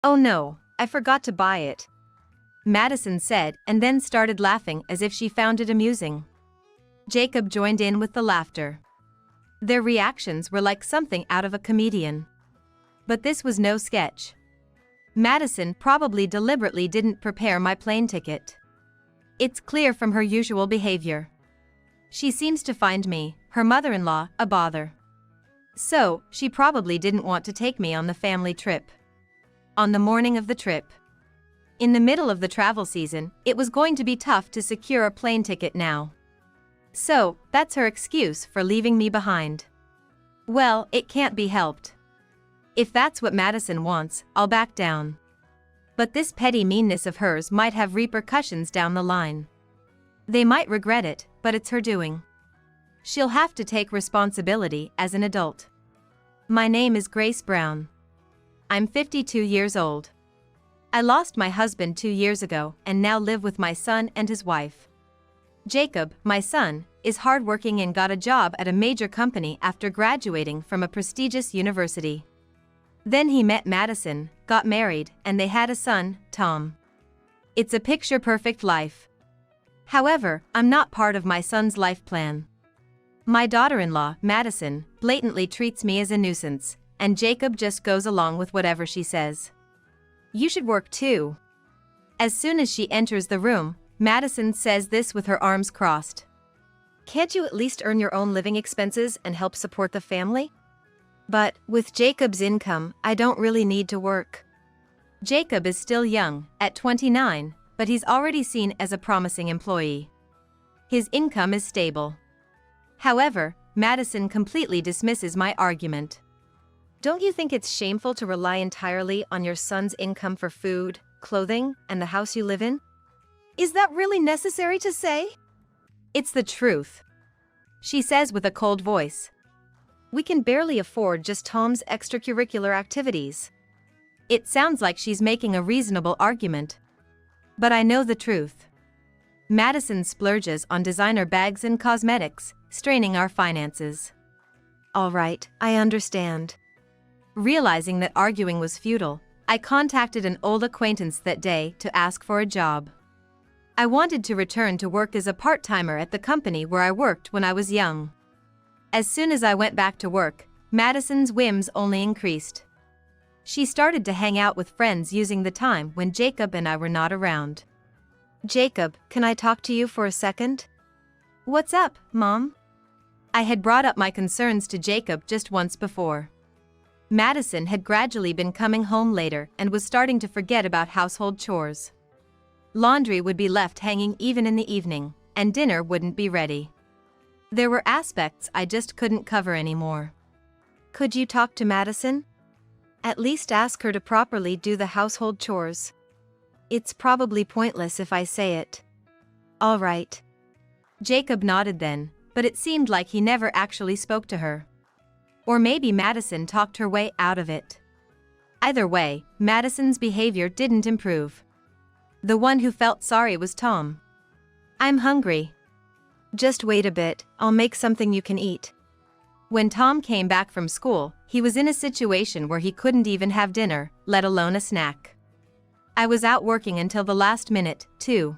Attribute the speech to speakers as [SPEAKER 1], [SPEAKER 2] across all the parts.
[SPEAKER 1] Oh no, I forgot to buy it, Madison said, and then started laughing as if she found it amusing. Jacob joined in with the laughter. Their reactions were like something out of a comedian. But this was no sketch. Madison probably deliberately didn't prepare my plane ticket. It's clear from her usual behavior. She seems to find me, her mother-in-law, a bother. So, she probably didn't want to take me on the family trip. On the morning of the trip, in the middle of the travel season, it was going to be tough to secure a plane ticket now. So, that's her excuse for leaving me behind. Well, it can't be helped. If that's what Madison wants, I'll back down. But this petty meanness of hers might have repercussions down the line. They might regret it, but it's her doing. She'll have to take responsibility as an adult. My name is Grace Brown. I'm 52 years old. I lost my husband 2 years ago and now live with my son and his wife. Jacob, my son, is hardworking and got a job at a major company after graduating from a prestigious university. Then he met Madison, got married, and they had a son, Tom. It's a picture-perfect life. However, I'm not part of my son's life plan. My daughter-in-law, Madison, blatantly treats me as a nuisance, and Jacob just goes along with whatever she says. You should work too. As soon as she enters the room, Madison says this with her arms crossed. Can't you at least earn your own living expenses and help support the family? But, with Jacob's income, I don't really need to work. Jacob is still young, at 29, but he's already seen as a promising employee. His income is stable. However, Madison completely dismisses my argument. Don't you think it's shameful to rely entirely on your son's income for food, clothing, and the house you live in? Is that really necessary to say? It's the truth, she says with a cold voice. We can barely afford just Tom's extracurricular activities. It sounds like she's making a reasonable argument. But I know the truth. Madison splurges on designer bags and cosmetics, straining our finances. All right, I understand. Realizing that arguing was futile, I contacted an old acquaintance that day to ask for a job. I wanted to return to work as a part-timer at the company where I worked when I was young. As soon as I went back to work, Madison's whims only increased. She started to hang out with friends using the time when Jacob and I were not around. Jacob, can I talk to you for a second? What's up, Mom? I had brought up my concerns to Jacob just once before. Madison had gradually been coming home later and was starting to forget about household chores. Laundry would be left hanging even in the evening, and dinner wouldn't be ready. There were aspects I just couldn't cover anymore. Could you talk to Madison? At least ask her to properly do the household chores. It's probably pointless if I say it. All right. Jacob nodded then, but it seemed like he never actually spoke to her. Or maybe Madison talked her way out of it. Either way, Madison's behavior didn't improve. The one who felt sorry was Tom. I'm hungry. Just wait a bit, I'll make something you can eat. When Tom came back from school, he was in a situation where he couldn't even have dinner, let alone a snack. I was out working until the last minute, too.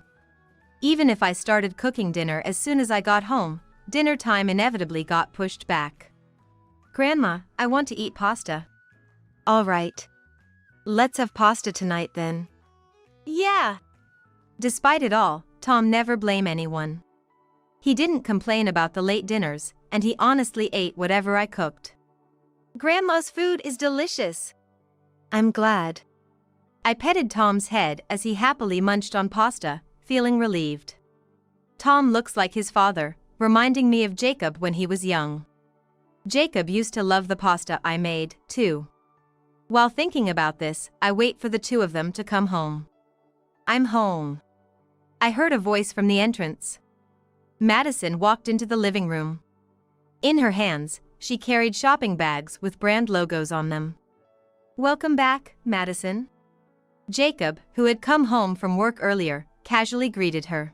[SPEAKER 1] Even if I started cooking dinner as soon as I got home, dinner time inevitably got pushed back. Grandma, I want to eat pasta. All right. Let's have pasta tonight then. Yeah. Despite it all, Tom never blamed anyone. He didn't complain about the late dinners, and he honestly ate whatever I cooked. Grandma's food is delicious. I'm glad. I petted Tom's head as he happily munched on pasta, feeling relieved. Tom looks like his father, reminding me of Jacob when he was young. Jacob used to love the pasta I made, too. While thinking about this, I wait for the two of them to come home. I'm home. I heard a voice from the entrance. Madison walked into the living room. In her hands, she carried shopping bags with brand logos on them. Welcome back, Madison. Jacob, who had come home from work earlier, casually greeted her.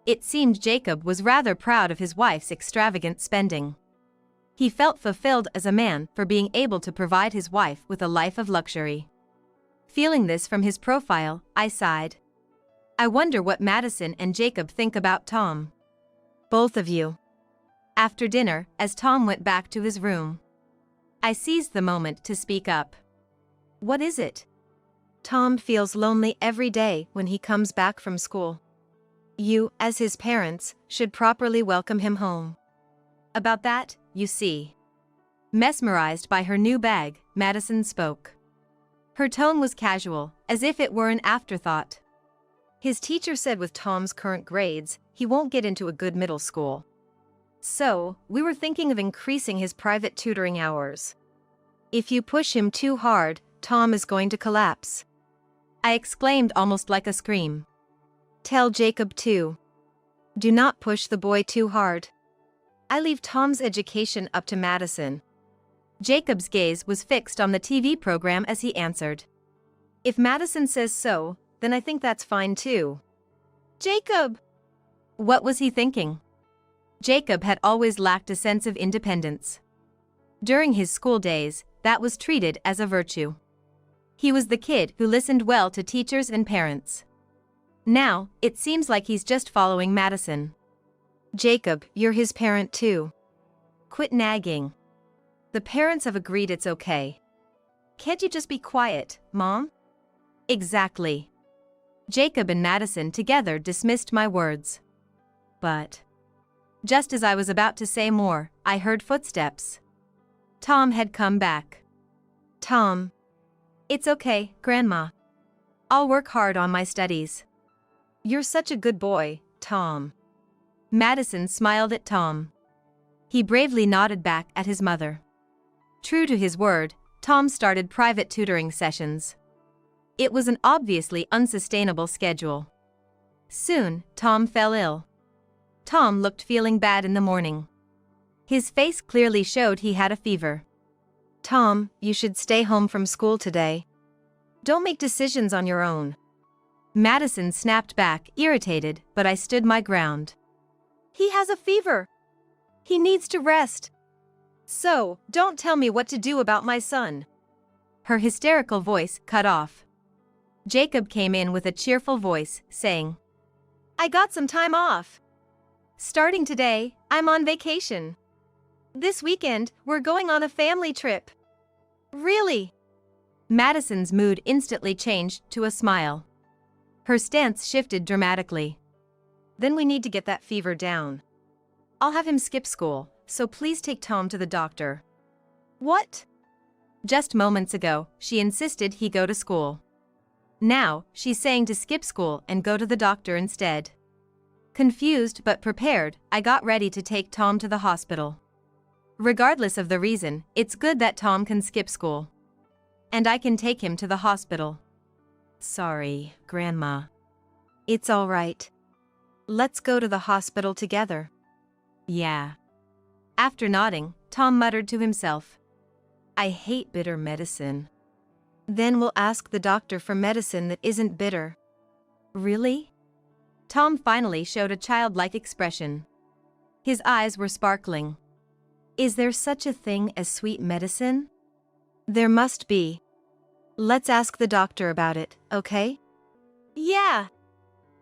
[SPEAKER 1] It seemed Jacob was rather proud of his wife's extravagant spending. He felt fulfilled as a man for being able to provide his wife with a life of luxury. Feeling this from his profile, I sighed. I wonder what Madison and Jacob think about Tom. Both of you. After dinner, as Tom went back to his room, I seized the moment to speak up. What is it? Tom feels lonely every day when he comes back from school. You, as his parents, should properly welcome him home. About that, you see. Mesmerized by her new bag, Madison spoke. Her tone was casual, as if it were an afterthought. His teacher said with Tom's current grades, he won't get into a good middle school. So, we were thinking of increasing his private tutoring hours. If you push him too hard, Tom is going to collapse. I exclaimed almost like a scream. Tell Jacob too. Do not push the boy too hard. I leave Tom's education up to Madison. Jacob's gaze was fixed on the TV program as he answered. If Madison says so, then I think that's fine too. Jacob! What was he thinking? Jacob had always lacked a sense of independence. During his school days, that was treated as a virtue. He was the kid who listened well to teachers and parents. Now, it seems like he's just following Madison. Jacob, you're his parent too. Quit nagging. The parents have agreed it's okay. Can't you just be quiet, Mom? Exactly. Jacob and Madison together dismissed my words. But just as I was about to say more, I heard footsteps. Tom had come back. Tom. It's okay, Grandma. I'll work hard on my studies. You're such a good boy, Tom. Madison smiled at Tom. He bravely nodded back at his mother. True to his word, Tom started private tutoring sessions. It was an obviously unsustainable schedule. Soon, Tom fell ill. Tom looked feeling bad in the morning. His face clearly showed he had a fever. Tom, you should stay home from school today. Don't make decisions on your own. Madison snapped back, irritated, but I stood my ground. He has a fever. He needs to rest. So, don't tell me what to do about my son. Her hysterical voice cut off. Jacob came in with a cheerful voice, saying, I got some time off. Starting today, I'm on vacation. This weekend, we're going on a family trip. Really? Madison's mood instantly changed to a smile. Her stance shifted dramatically. Then we need to get that fever down. I'll have him skip school, so please take Tom to the doctor. What? Just moments ago, she insisted he go to school. Now, she's saying to skip school and go to the doctor instead. Confused but prepared, I got ready to take Tom to the hospital. Regardless of the reason, it's good that Tom can skip school. And I can take him to the hospital. Sorry, Grandma. It's all right. Let's go to the hospital together. Yeah. After nodding, Tom muttered to himself. I hate bitter medicine. Then we'll ask the doctor for medicine that isn't bitter. Really? Tom finally showed a childlike expression. His eyes were sparkling. Is there such a thing as sweet medicine? There must be. Let's ask the doctor about it, okay? Yeah.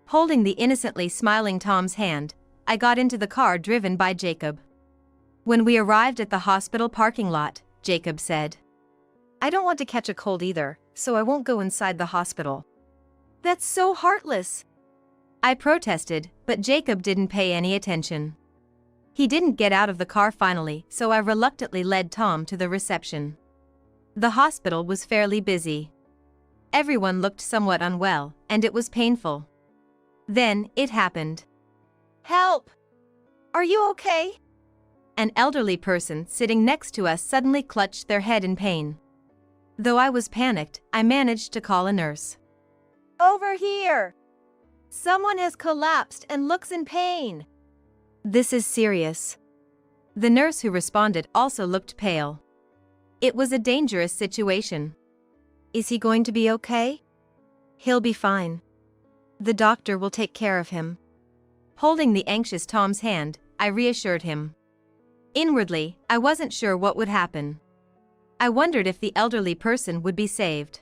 [SPEAKER 1] Holding the innocently smiling Tom's hand, I got into the car driven by Jacob. When we arrived at the hospital parking lot, Jacob said, I don't want to catch a cold either, so I won't go inside the hospital. That's so heartless. I protested, but Jacob didn't pay any attention. He didn't get out of the car finally, so I reluctantly led Tom to the reception. The hospital was fairly busy. Everyone looked somewhat unwell, and it was painful. Then, it happened. Help! Are you okay? An elderly person sitting next to us suddenly clutched their head in pain. Though I was panicked, I managed to call a nurse. Over here! Someone has collapsed and looks in pain. This is serious. The nurse who responded also looked pale. It was a dangerous situation. Is he going to be okay? He'll be fine. The doctor will take care of him. Holding the anxious Tom's hand, I reassured him. Inwardly, I wasn't sure what would happen. I wondered if the elderly person would be saved.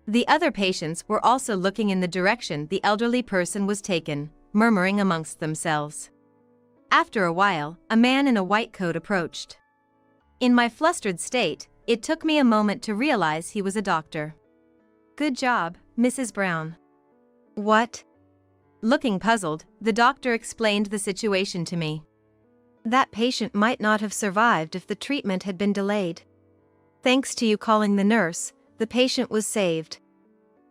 [SPEAKER 1] The other patients were also looking in the direction the elderly person was taken, murmuring amongst themselves. After a while, a man in a white coat approached. In my flustered state, it took me a moment to realize he was a doctor. "Good job, Mrs. Brown." "What?" Looking puzzled, the doctor explained the situation to me. "That patient might not have survived if the treatment had been delayed. Thanks to you calling the nurse, the patient was saved."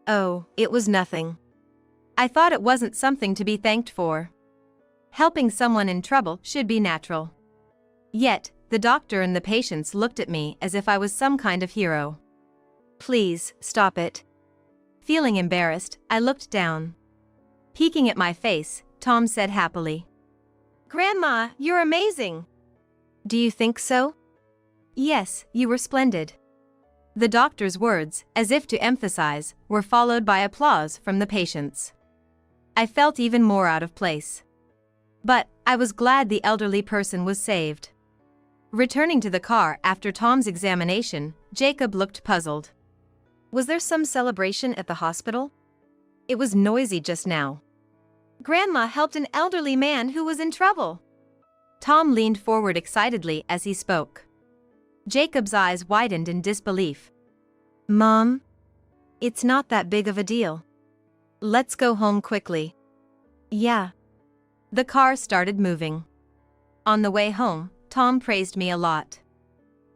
[SPEAKER 1] "Oh, it was nothing." I thought it wasn't something to be thanked for. Helping someone in trouble should be natural. Yet, the doctor and the patients looked at me as if I was some kind of hero. "Please, stop it." Feeling embarrassed, I looked down. Peeking at my face, Tom said happily, "Grandma, you're amazing." "Do you think so?" "Yes, you were splendid." The doctor's words, as if to emphasize, were followed by applause from the patients. I felt even more out of place. But I was glad the elderly person was saved. Returning to the car after Tom's examination, Jacob looked puzzled. "Was there some celebration at the hospital? It was noisy just now." "Grandma helped an elderly man who was in trouble." Tom leaned forward excitedly as he spoke. Jacob's eyes widened in disbelief. "Mom? It's not that big of a deal. Let's go home quickly." "Yeah." The car started moving. On the way home, Tom praised me a lot.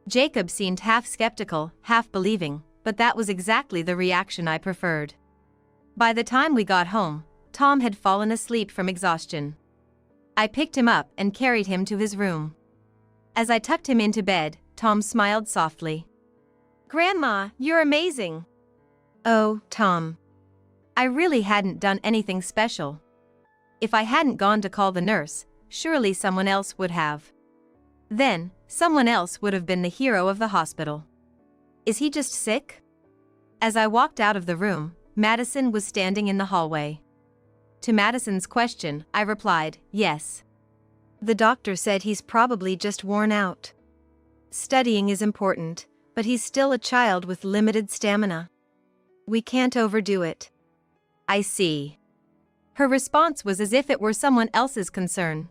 [SPEAKER 1] Jacob seemed half skeptical, half believing, but that was exactly the reaction I preferred. By the time we got home, Tom had fallen asleep from exhaustion. I picked him up and carried him to his room. As I tucked him into bed, Tom smiled softly. "Grandma, you're amazing." "Oh, Tom. I really hadn't done anything special. If I hadn't gone to call the nurse, surely someone else would have. Then, someone else would have been the hero of the hospital. Is he just sick?" As I walked out of the room, Madison was standing in the hallway. To Madison's question, I replied, "Yes. The doctor said he's probably just worn out. Studying is important, but he's still a child with limited stamina. We can't overdo it." "I see." Her response was as if it were someone else's concern.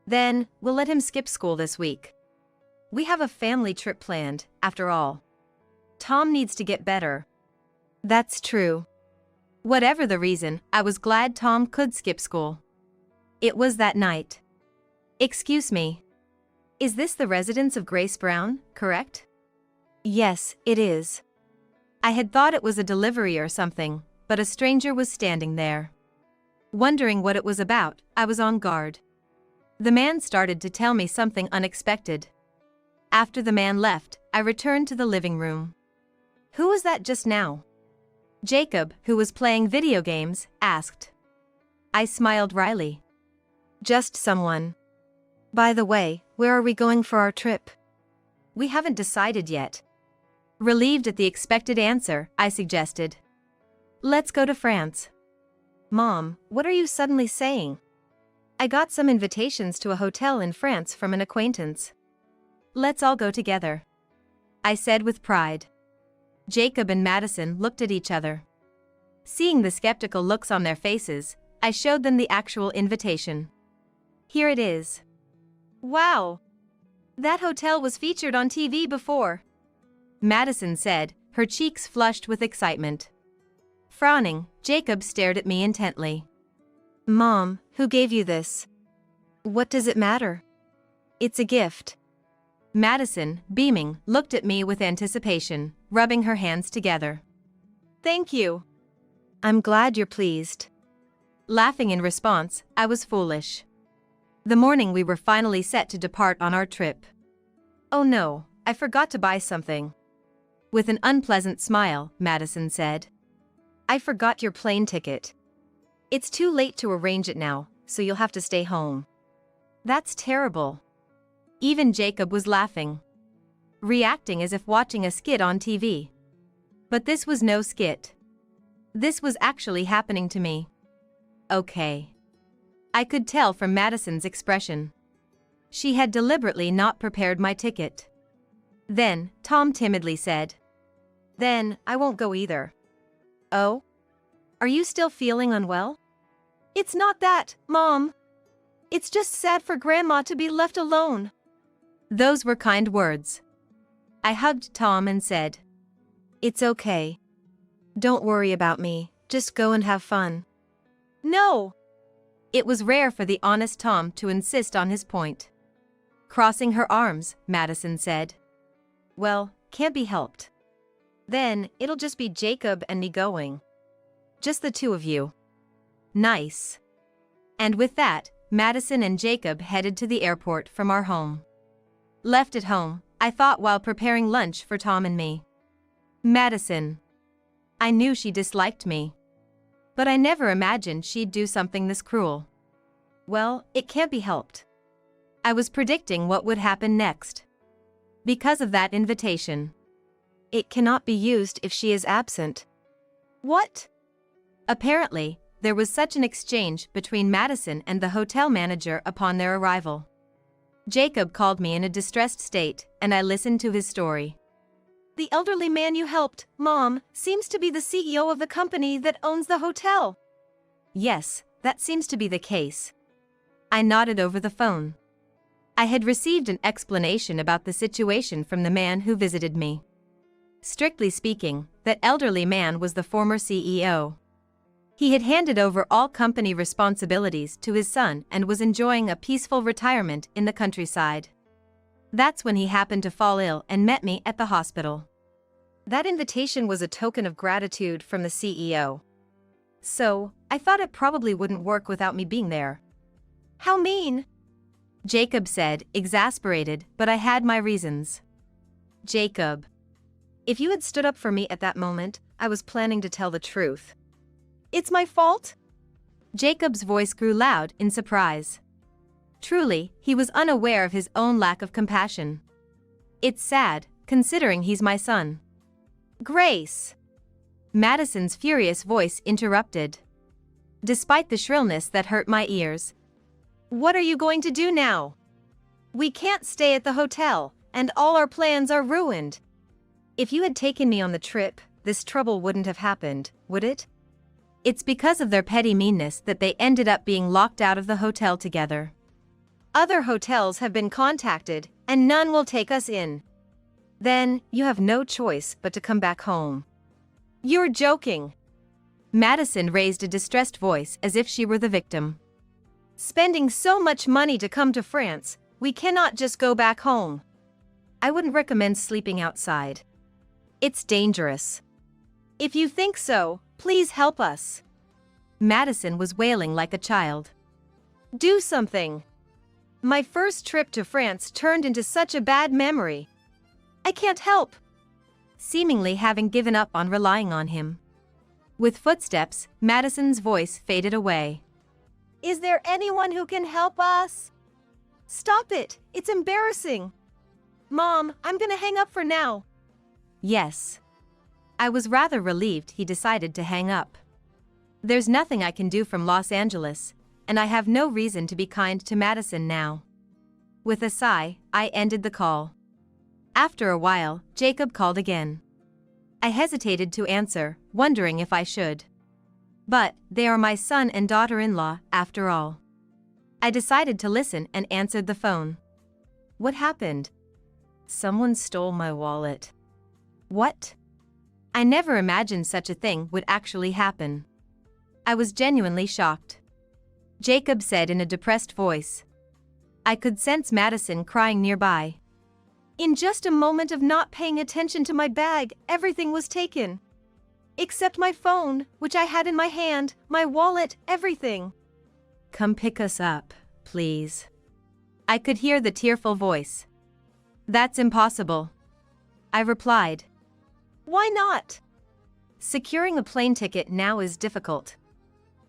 [SPEAKER 1] "Then, we'll let him skip school this week. We have a family trip planned, after all. Tom needs to get better." That's true. Whatever the reason, I was glad Tom could skip school. It was that night. "Excuse me. Is this the residence of Grace Brown, correct?" "Yes, it is." I had thought it was a delivery or something, but a stranger was standing there. Wondering what it was about, I was on guard. The man started to tell me something unexpected. After the man left, I returned to the living room. "Who was that just now?" Jacob, who was playing video games, asked. I smiled wryly. "Just someone. By the way, where are we going for our trip?" "We haven't decided yet." Relieved at the expected answer, I suggested. "Let's go to France." "Mom, what are you suddenly saying?" "I got some invitations to a hotel in France from an acquaintance. Let's all go together," I said with pride. Jacob and Madison looked at each other. Seeing the skeptical looks on their faces, I showed them the actual invitation. "Here it is." "Wow! That hotel was featured on TV before," Madison said, her cheeks flushed with excitement. Frowning, Jacob stared at me intently. "Mom, who gave you this?" "What does it matter? It's a gift." Madison, beaming, looked at me with anticipation, rubbing her hands together. "Thank you." "I'm glad you're pleased." Laughing in response, I was foolish. The morning we were finally set to depart on our trip. "Oh no, I forgot to buy something." With an unpleasant smile, Madison said. "I forgot your plane ticket. It's too late to arrange it now, so you'll have to stay home." "That's terrible." Even Jacob was laughing, reacting as if watching a skit on TV. But this was no skit. This was actually happening to me. "Okay." I could tell from Madison's expression. She had deliberately not prepared my ticket. Then, Tom timidly said, "Then, I won't go either." Oh? Are you still feeling unwell? It's not that, Mom. It's just sad for Grandma to be left alone. Those were kind words. I hugged Tom and said, "It's okay. Don't worry about me, just go and have fun." No! It was rare for the honest Tom to insist on his point. Crossing her arms, Madison said, "Well, can't be helped. Then, it'll just be Jacob and me going. Just the two of you." Nice. And with that, Madison and Jacob headed to the airport from our home. Left at home, I thought while preparing lunch for Tom and me. Madison. I knew she disliked me. But I never imagined she'd do something this cruel. Well, it can't be helped. I was predicting what would happen next. Because of that invitation. It cannot be used if she is absent. What? Apparently, there was such an exchange between Madison and the hotel manager upon their arrival. Jacob called me in a distressed state, and I listened to his story. The elderly man you helped, Mom, seems to be the CEO of the company that owns the hotel. Yes, that seems to be the case. I nodded over the phone. I had received an explanation about the situation from the man who visited me. Strictly speaking, that elderly man was the former CEO. He had handed over all company responsibilities to his son and was enjoying a peaceful retirement in the countryside. That's when he happened to fall ill and met me at the hospital. That invitation was a token of gratitude from the CEO. So, I thought it probably wouldn't work without me being there. How mean! Jacob said, exasperated, but I had my reasons. Jacob. If you had stood up for me at that moment, I was planning to tell the truth. It's my fault? Jacob's voice grew loud in surprise. Truly, he was unaware of his own lack of compassion. It's sad, considering he's my son. Grace! Madison's furious voice interrupted. Despite the shrillness that hurt my ears. What are you going to do now? We can't stay at the hotel, and all our plans are ruined. If you had taken me on the trip, this trouble wouldn't have happened, would it? It's because of their petty meanness that they ended up being locked out of the hotel together. Other hotels have been contacted, and none will take us in. Then, you have no choice but to come back home. You're joking. Madison raised a distressed voice as if she were the victim. Spending so much money to come to France, we cannot just go back home. I wouldn't recommend sleeping outside. It's dangerous. If you think so, please help us. Madison was wailing like a child. Do something. My first trip to France turned into such a bad memory. I can't help. Seemingly having given up on relying on him. With footsteps, Madison's voice faded away. Is there anyone who can help us? Stop it, it's embarrassing. Mom, I'm gonna hang up for now. Yes. I was rather relieved he decided to hang up. There's nothing I can do from Los Angeles, and I have no reason to be kind to Madison now. With a sigh, I ended the call. After a while, Jacob called again. I hesitated to answer, wondering if I should. But, they are my son and daughter-in-law, after all. I decided to listen and answered the phone. What happened? Someone stole my wallet. What? I never imagined such a thing would actually happen. I was genuinely shocked. Jacob said in a depressed voice. I could sense Madison crying nearby. In just a moment of not paying attention to my bag, everything was taken. Except my phone, which I had in my hand, my wallet, everything. Come pick us up, please. I could hear the tearful voice. That's impossible. I replied. Why not? Securing a plane ticket now is difficult.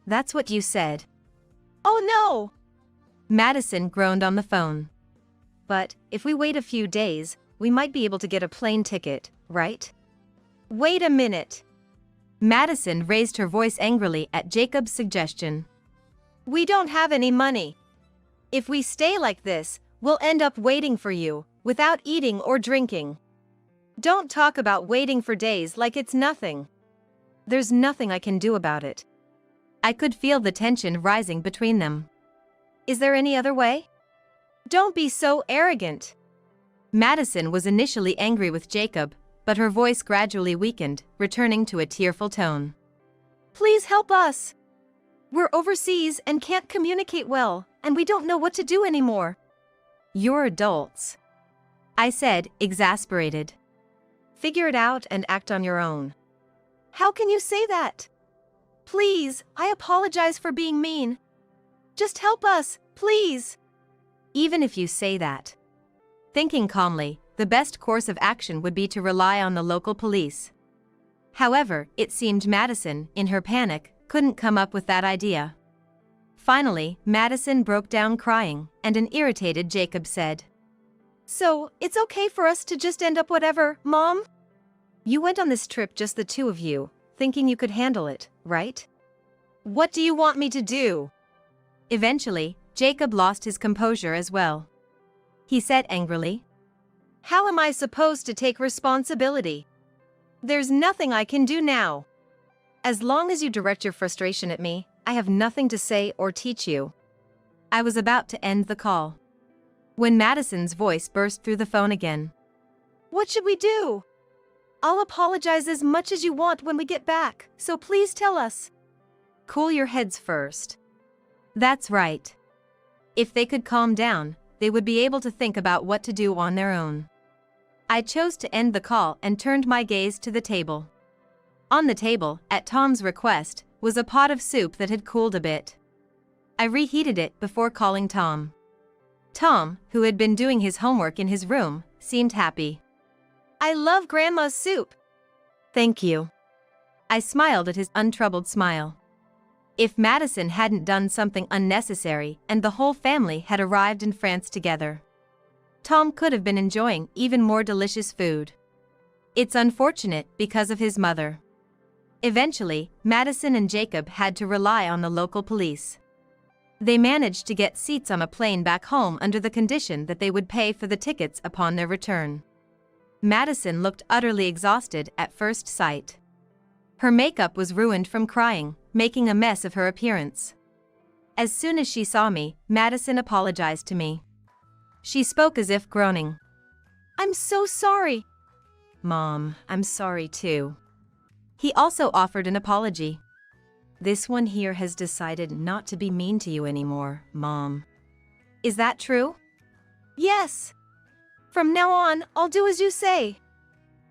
[SPEAKER 1] That's what you said. Oh no! Madison groaned on the phone. But, if we wait a few days, we might be able to get a plane ticket, right? Wait a minute. Madison raised her voice angrily at Jacob's suggestion. We don't have any money. If we stay like this, we'll end up waiting for you, without eating or drinking. Don't talk about waiting for days like it's nothing. There's nothing I can do about it. I could feel the tension rising between them. Is there any other way? Don't be so arrogant. Madison was initially angry with Jacob, but her voice gradually weakened, returning to a tearful tone. Please help us. We're overseas and can't communicate well, and we don't know what to do anymore. You're adults, I said, exasperated. Figure it out and act on your own. How can you say that? Please, I apologize for being mean. Just help us, please. Even if you say that. Thinking calmly, the best course of action would be to rely on the local police. However, it seemed Madison, in her panic, couldn't come up with that idea. Finally, Madison broke down crying, and an irritated Jacob said, So, it's okay for us to just end up whatever, Mom? You went on this trip just the two of you, thinking you could handle it, right? What do you want me to do? Eventually, Jacob lost his composure as well. He said angrily, How am I supposed to take responsibility? There's nothing I can do now. As long as you direct your frustration at me, I have nothing to say or teach you. I was about to end the call, when Madison's voice burst through the phone again. What should we do? I'll apologize as much as you want when we get back, so please tell us. Cool your heads first. That's right. If they could calm down, they would be able to think about what to do on their own. I chose to end the call and turned my gaze to the table. On the table, at Tom's request, was a pot of soup that had cooled a bit. I reheated it before calling Tom. Tom, who had been doing his homework in his room, seemed happy. I love Grandma's soup. Thank you. I smiled at his untroubled smile. If Madison hadn't done something unnecessary and the whole family had arrived in France together, Tom could have been enjoying even more delicious food. It's unfortunate because of his mother. Eventually, Madison and Jacob had to rely on the local police. They managed to get seats on a plane back home under the condition that they would pay for the tickets upon their return. Madison looked utterly exhausted at first sight. Her makeup was ruined from crying, making a mess of her appearance. As soon as she saw me, Madison apologized to me. She spoke as if groaning. I'm so sorry. Mom, I'm sorry too. He also offered an apology. This one here has decided not to be mean to you anymore, Mom. Is that true? Yes. From now on, I'll do as you say.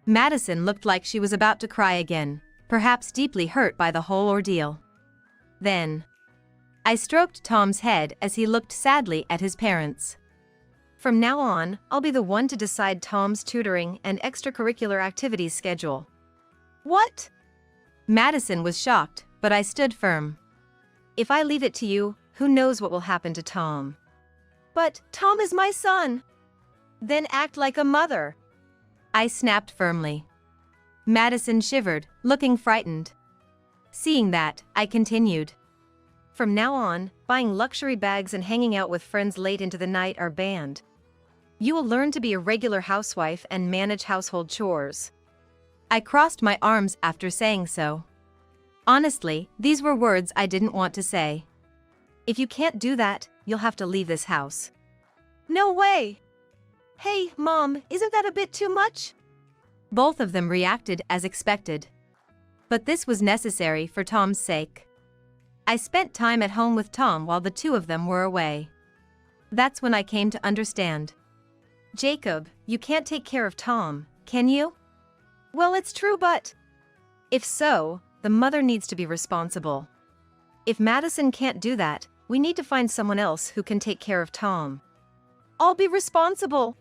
[SPEAKER 1] Madison looked like she was about to cry again, perhaps deeply hurt by the whole ordeal. Then, I stroked Tom's head as he looked sadly at his parents. From now on, I'll be the one to decide Tom's tutoring and extracurricular activities schedule. What? Madison was shocked, but I stood firm. If I leave it to you, who knows what will happen to Tom? But Tom is my son. Then act like a mother. I snapped firmly. Madison shivered, looking frightened. Seeing that, I continued. From now on, buying luxury bags and hanging out with friends late into the night are banned. You will learn to be a regular housewife and manage household chores. I crossed my arms after saying so. Honestly, these were words I didn't want to say. If you can't do that, you'll have to leave this house. No way! Hey, Mom, isn't that a bit too much? Both of them reacted as expected. But this was necessary for Tom's sake. I spent time at home with Tom while the two of them were away. That's when I came to understand. Jacob, you can't take care of Tom, can you? Well, it's true, but... If so, the mother needs to be responsible. If Madison can't do that, we need to find someone else who can take care of Tom. I'll be responsible,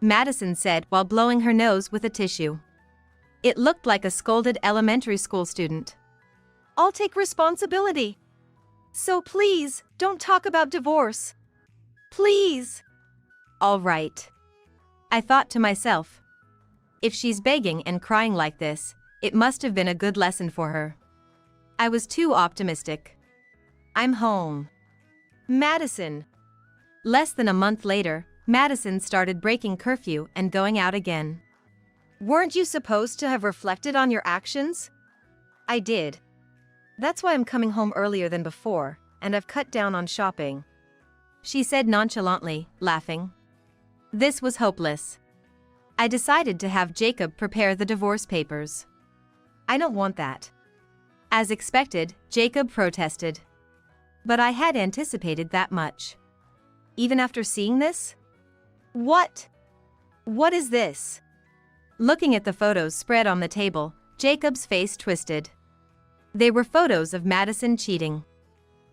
[SPEAKER 1] Madison said while blowing her nose with a tissue. It looked like a scolded elementary school student. I'll take responsibility. So please, don't talk about divorce. Please. All right. I thought to myself. If she's begging and crying like this, it must have been a good lesson for her. I was too optimistic. I'm home. Madison. Less than a month later, Madison started breaking curfew and going out again. Weren't you supposed to have reflected on your actions? I did. That's why I'm coming home earlier than before, and I've cut down on shopping," she said nonchalantly, laughing. This was hopeless. I decided to have Jacob prepare the divorce papers. "I don't want that." As expected, Jacob protested. But I had anticipated that much. "Even after seeing this? What? What is this?" Looking at the photos spread on the table, Jacob's face twisted. They were photos of Madison cheating.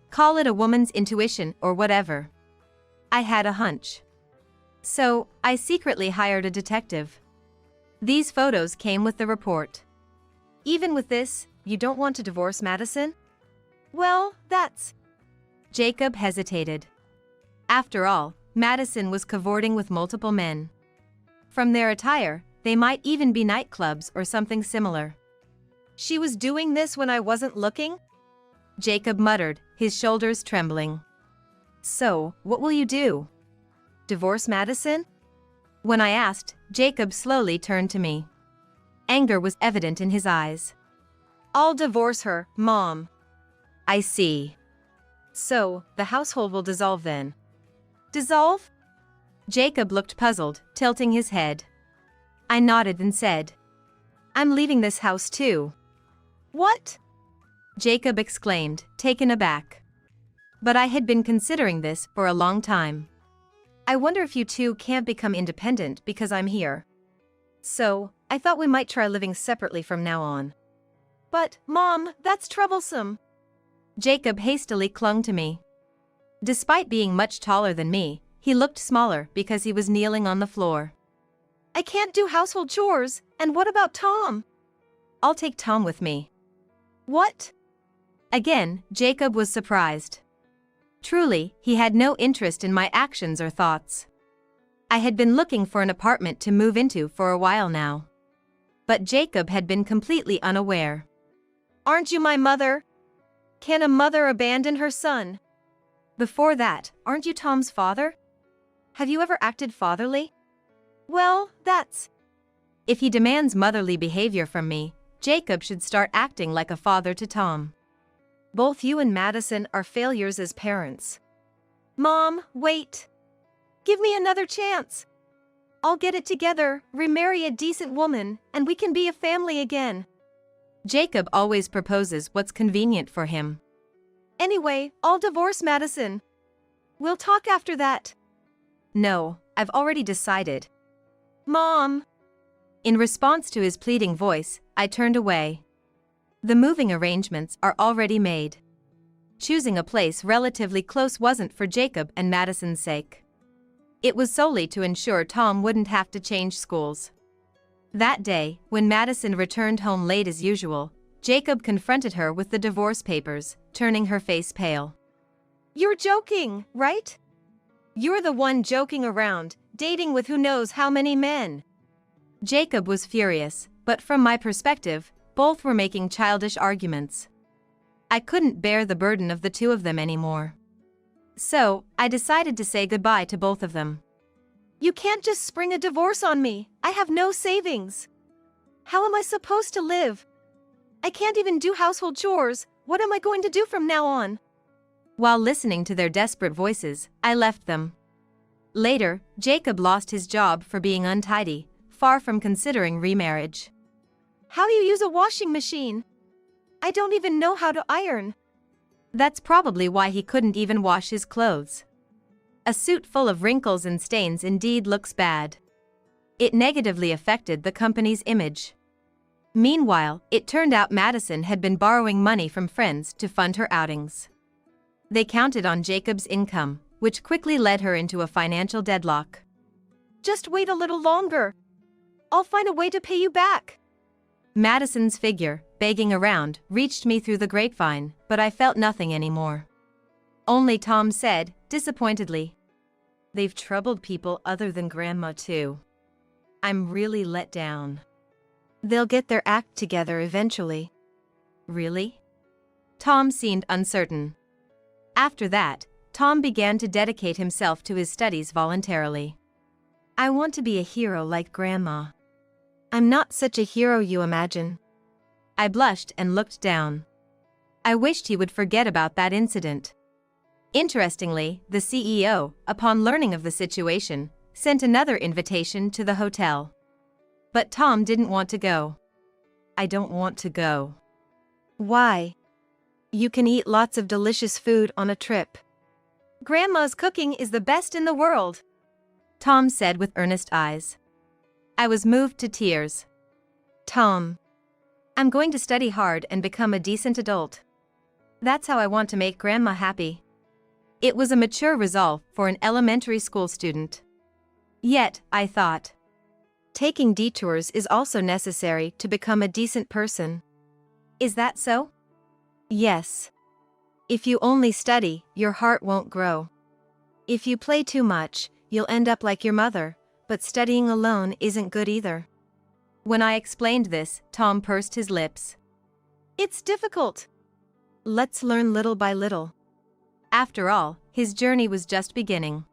[SPEAKER 1] Call it a woman's intuition or whatever. I had a hunch. So, I secretly hired a detective. These photos came with the report. "Even with this, you don't want to divorce Madison?" "Well, that's..." Jacob hesitated. After all, Madison was cavorting with multiple men. From their attire, they might even be nightclubs or something similar. "She was doing this when I wasn't looking?" Jacob muttered, his shoulders trembling. "So, what will you do? Divorce Madison?" When I asked, Jacob slowly turned to me. Anger was evident in his eyes. "I'll divorce her, Mom." "I see. So, the household will dissolve then?" "Dissolve?" Jacob looked puzzled, tilting his head. I nodded and said, "I'm leaving this house too." "What?" Jacob exclaimed, taken aback. "But I had been considering this for a long time. I wonder if you two can't become independent because I'm here. So, I thought we might try living separately from now on." "But, Mom, that's troublesome." Jacob hastily clung to me. Despite being much taller than me, he looked smaller because he was kneeling on the floor. "I can't do household chores, and what about Tom?" "I'll take Tom with me." "What?" Again, Jacob was surprised. Truly, he had no interest in my actions or thoughts. I had been looking for an apartment to move into for a while now. But Jacob had been completely unaware. "Aren't you my mother? Can a mother abandon her son? Before that, aren't you Tom's father? Have you ever acted fatherly?" "Well, that's..." If he demands motherly behavior from me, Jacob should start acting like a father to Tom. Both you and Madison are failures as parents. "Mom, wait. Give me another chance. I'll get it together, remarry a decent woman, and we can be a family again." Jacob always proposes what's convenient for him. "Anyway, I'll divorce Madison. We'll talk after that." "No, I've already decided." "Mom." In response to his pleading voice, I turned away. The moving arrangements are already made. Choosing a place relatively close wasn't for Jacob and Madison's sake. It was solely to ensure Tom wouldn't have to change schools. That day, when Madison returned home late as usual, Jacob confronted her with the divorce papers, turning her face pale. "You're joking, right? You're the one joking around, dating with who knows how many men." Jacob was furious, but from my perspective, both were making childish arguments. I couldn't bear the burden of the two of them anymore. So, I decided to say goodbye to both of them. "You can't just spring a divorce on me. I have no savings. How am I supposed to live? I can't even do household chores. What am I going to do from now on?" While listening to their desperate voices, I left them. Later, Jacob lost his job for being untidy, far from considering remarriage. "How do you use a washing machine? I don't even know how to iron." That's probably why he couldn't even wash his clothes. A suit full of wrinkles and stains indeed looks bad. It negatively affected the company's image. Meanwhile, it turned out Madison had been borrowing money from friends to fund her outings. They counted on Jacob's income, which quickly led her into a financial deadlock. "Just wait a little longer. I'll find a way to pay you back." Madison's figure, begging around, reached me through the grapevine, but I felt nothing anymore. Only Tom said, disappointedly, "They've troubled people other than Grandma too. I'm really let down. They'll get their act together eventually." "Really?" Tom seemed uncertain. After that, Tom began to dedicate himself to his studies voluntarily. "I want to be a hero like Grandma." "I'm not such a hero you imagine." I blushed and looked down. I wished he would forget about that incident. Interestingly, the CEO, upon learning of the situation, sent another invitation to the hotel. But Tom didn't want to go. I don't want to go. Why? You can eat lots of delicious food on a trip. Grandma's cooking is the best in the world, Tom said with earnest eyes. I was moved to tears. Tom, I'm going to study hard and become a decent adult. That's how I want to make Grandma happy. It was a mature resolve for an elementary school student. Yet, I thought, taking detours is also necessary to become a decent person. Is that so? Yes. If you only study, your heart won't grow. If you play too much, you'll end up like your mother, but studying alone isn't good either. When I explained this, Tom pursed his lips. It's difficult. Let's learn little by little. After all, his journey was just beginning.